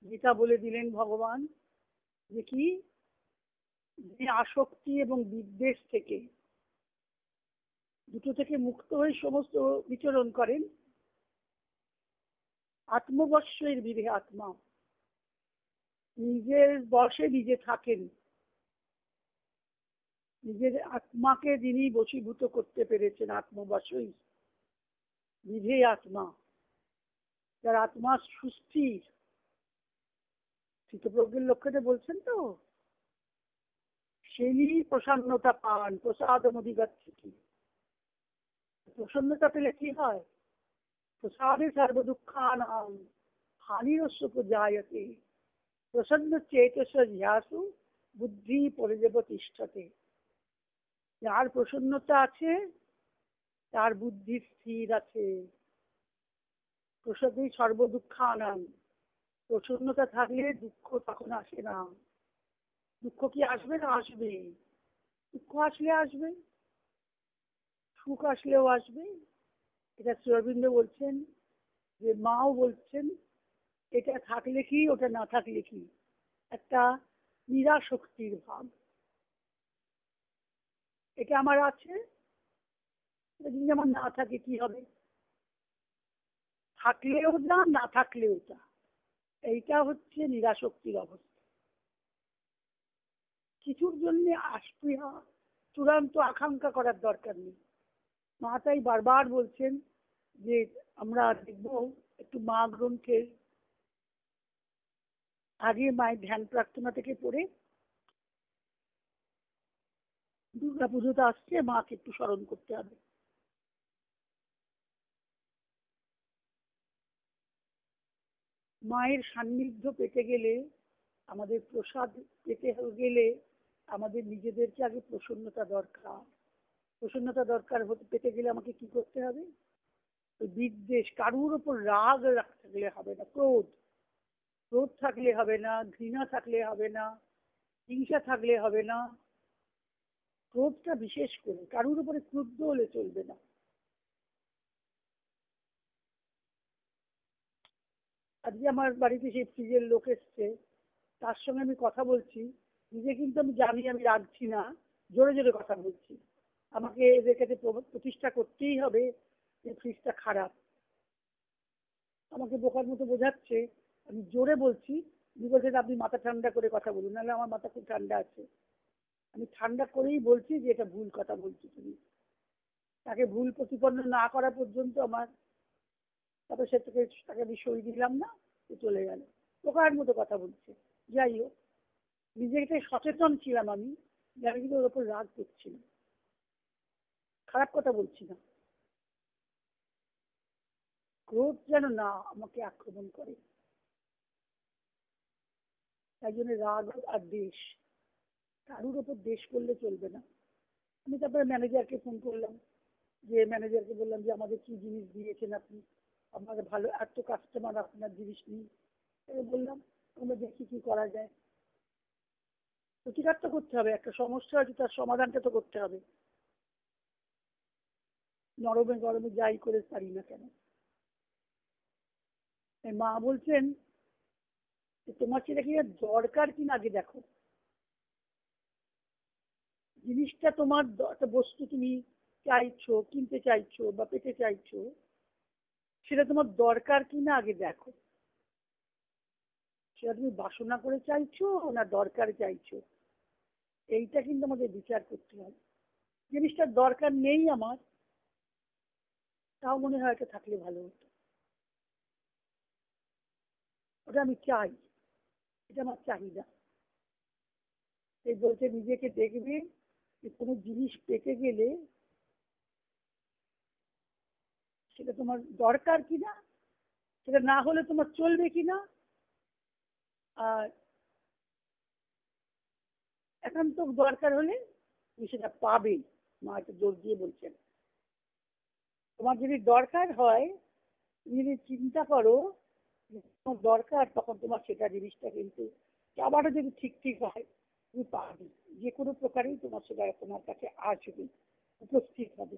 গীতা বলে দিলেন ভগবান যে কি, যে আসক্তি এবং বিদ্বেষ থেকে দুটো থেকে মুক্ত হয়ে সমস্ত বিচরণ করেন, আত্মবশ্যের বিধে আত্মা, নিজের বশে নিজে থাকেন, নিজের আত্মাকে যিনি বশীভূত করতে পেরেছেন, আত্মবশই বিধে আত্মা, যার আত্মা সুস্থির, স্থিতপ্রজ্ঞের লক্ষ্যে বলছেন তো, সেই প্রসন্নতা পান, প্রসাদম অধিগচ্ছতি। প্রসন্নতা পেলে কি হয়? প্রসাদে সর্বদুঃখানাং হানিরস্য প্রজায়তে প্রসন্ন চেতস ধ্যাসু বুদ্ধি পরিদেবতিষ্ঠতে। যার প্রসন্নতা আছে তার বুদ্ধি স্থির আছে। প্রসাদে সর্বদুঃখানাং, প্রসন্নতা থাকলে দুঃখ তখন আসে না। দুঃখ কি আসবে না? আসবে। দুঃখ আসলে আসবে, সুখ আসলেও আসবে। এটা শ্রী অরবিন্দ বলছেন, যে মাও বলছেন, এটা থাকলে কি, ওটা না থাকলে কি, একটা নিরাশক্তির ভাব। এটা আমার আছে, যদি আমার না থাকে কি হবে? থাকলেও যা, না থাকলেও যা। এইটা হচ্ছে নিরাশক্তির অবস্থা। কিছুর জন্য আস্পৃহা, চূড়ান্ত আকাঙ্ক্ষা করার দরকার নেই। মা তাই বারবার বলছেন যে আমরা দেখবো একটু মা গ্রন্থের আগে মায়ের ধ্যান প্রার্থনা থেকে পড়ে, দুর্গা পুজোতে আসছে, মাকে একটু স্মরণ করতে হবে। মায়ের সান্নিধ্য পেতে গেলে, আমাদের প্রসাদ পেতে গেলে আমাদের নিজেদেরকে আগে প্রসন্নতা দরকার। প্রসন্নতা দরকার পেতে গেলে আমাকে কি করতে হবে? ওই বিদ্বেষ, কারুর ওপর রাগ থাকলে হবে না, ক্রোধ, ক্রোধ থাকলে হবে না, ঘৃণা থাকলে হবে না, হিংসা থাকলে হবে না। ক্রোধটা বিশেষ করে, কারুর উপরে ক্রুদ্ধ হলে চলবে না। আজকে আমার বাড়িতে সেই ফ্রিজের লোক এসছে, তার সঙ্গে আমি কথা বলছি, নিজে কিন্তু আমি জানি আমি রাখছি না, জোরে জোরে কথা বলছি। আমাকে এদের কাছে প্রতিষ্ঠা করতেই হবে যে ফ্রিজটা খারাপ। আমাকে বোকার মতো বোঝাচ্ছে, আমি জোরে বলছি। বলছে আপনি মাথা ঠান্ডা করে কথা বলুন, নাহলে আমার মাথা খুব ঠান্ডা আছে। আমি ঠান্ডা করেই বলছি যে এটা ভুল কথা বলছি তুমি। তাকে ভুল প্রতিপন্ন না করা পর্যন্ত আমার, তারপর তাকে আমি সই দিলাম না, চলে গেল। বোকার মতো কথা বলছে। যাই হোক, নিজেকে সচেতন ছিলাম আমি, যে আমি কিন্তু ওর ওপর রাগ করছি না, খারাপ কথা বলছি না। ক্রোধ যেন না আমাকে আক্রমণ করে। তাই জন্য রাগ আর দেশ, কারুর ওপর দেশ করলে চলবে না। আমি তারপরে ম্যানেজারকে ফোন করলাম, যে ম্যানেজারকে বললাম যে আমাদের কি জিনিস দিয়েছেন আপনি, আপনার ভালো এত কাস্টমার আপনার জিনিস নিই। বললাম আমরা দেখি কি করা যায়। প্রতিকার তো করতে হবে, একটা সমস্যা আছে তার সমাধানটা তো করতে হবে। নরমে গরমে যাই করে পারি না কেন। মা বলছেন তোমার সেটা কি দরকার কিনা আগে দেখো। জিনিসটা তোমার একটা বস্তু তুমি চাইছো, কিনতে চাইছো বা পেতে চাইছো, সেটা তোমার দরকার কিনা আগে দেখো। সেটা তুমি বাসনা করে চাইছো না দরকার চাইছো, এইটা কিন্তু আমাদের বিচার করতে হবে। জিনিসটার দরকার নেই আমার, তাও মনে হয় এটা থাকলে ভালো হতো, ওটা আমি চাই, এটা আমার চাহিদা। এই বলতে নিজেকে দেখবে যে কোনো জিনিস পেতে গেলে সেটা তোমার দরকার কিনা, সেটা না হলে তোমার চলবে কিনা, আর একান্ত দরকার হলে তুমি সেটা পাবে। মা এটা জোর দিয়ে বলছেন, তোমার যদি দরকার হয়, তুমি যদি চিন্তা করো তোমার দরকার, তখন তোমার সেটা জিনিসটা কিন্তু আবারও যদি ঠিক ঠিক হয় তুমি পাবে। যে কোনো প্রকারেই তোমার সেটা তোমার কাছে আসবে, উপস্থিত হবে।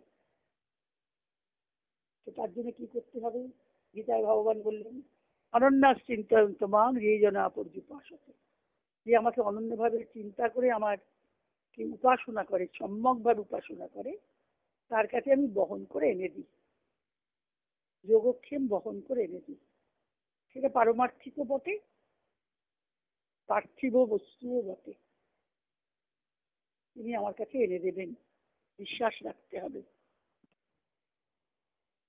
তো তার জন্য কি করতে হবে? গীতায় ভগবান বললেন অনন্যাস চিন্তয়ন্তমাং যে জনা পর্যুপাসতে, যে আমাকে অনন্যভাবে চিন্তা করে আমার কি উপাসনা করে, সম্যকভাবে উপাসনা করে, তার কাছে আমি বহন করে এনে দিই, যোগক্ষেম বহন করে এনে দিই। সেটা পারমার্থিকও বটে, পার্থিব বস্তুও বটে। তিনি আমার কাছে এনে দেবেন, বিশ্বাস রাখতে হবে।